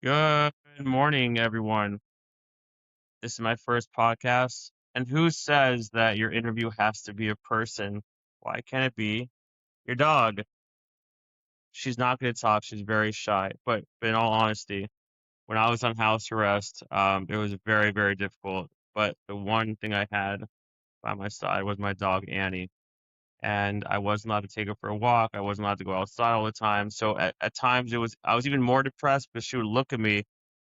Good morning, everyone. This is my first podcast. And who says that your interview has to be a person? Why can't it be your dog? She's not going to talk. She's very shy. But in all honesty, when I was on house arrest, it was very, very difficult. But the one thing I had by my side was my dog, Annie. And I wasn't allowed to take her for a walk. I wasn't allowed to go outside all the time. So at times I was even more depressed because she would look at me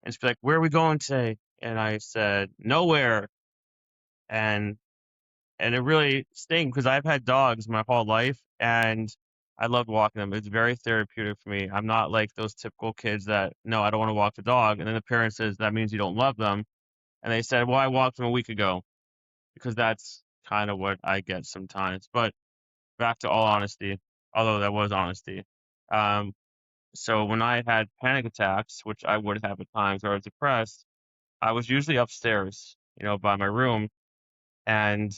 and she'd be like, "Where are we going today?" And I said, "Nowhere." And it really sting because I've had dogs my whole life and I loved walking them. It's very therapeutic for me. I'm not like those typical kids that, no, I don't want to walk the dog. And then the parent says that means you don't love them. And they said, well, I walked them a week ago because that's kind of what I get sometimes. But back to all honesty, although that was honesty. Um, so when I had panic attacks, which I would have at times or I was depressed, I was usually upstairs, by my room. And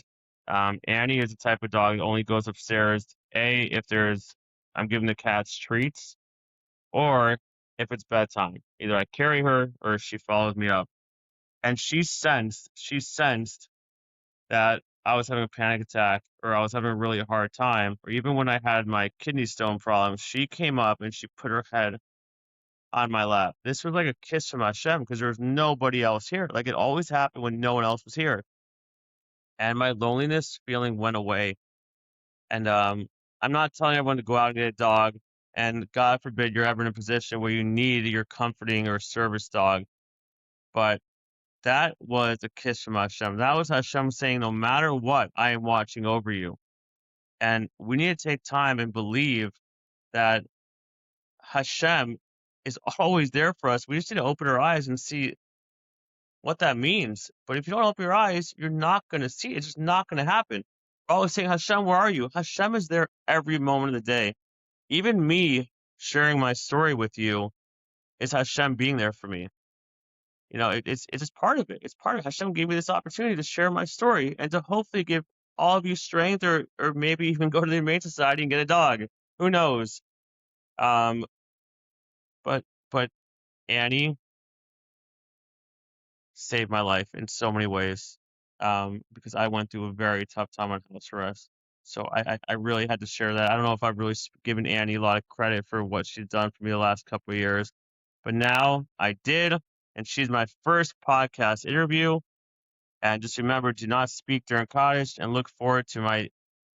Annie is the type of dog that only goes upstairs, if I'm giving the cats treats, or if it's bedtime. Either I carry her or she follows me up. And she sensed that I was having a panic attack or I was having a really hard time, or even when I had my kidney stone problem, she came up and she put her head on my lap. This was like a kiss from Hashem because there was nobody else here. Like it always happened when no one else was here. And my loneliness feeling went away. And I'm not telling everyone to go out and get a dog. And God forbid you're ever in a position where you need your comforting or service dog. But that was a kiss from Hashem. That was Hashem saying, no matter what, I am watching over you. And we need to take time and believe that Hashem is always there for us. We just need to open our eyes and see what that means. But if you don't open your eyes, you're not going to see it. It's just not going to happen. We're always saying, Hashem, where are you? Hashem is there every moment of the day. Even me sharing my story with you is Hashem being there for me. It's just part of it. It's part of Hashem gave me this opportunity to share my story and to hopefully give all of you strength or maybe even go to the Humane Society and get a dog. Who knows? Um, but but Annie saved my life in so many ways because I went through a very tough time on house arrest. So I really had to share that. I don't know if I've really given Annie a lot of credit for what she's done for me the last couple of years, but now I did, and she's my first podcast interview. And just remember, do not speak during cottage, and look forward to my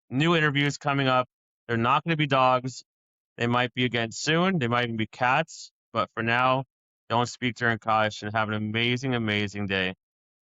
new interviews coming up. They're not going to be dogs. They might be again soon. They might even be cats. But for now, don't speak during cottage and have an amazing, amazing day.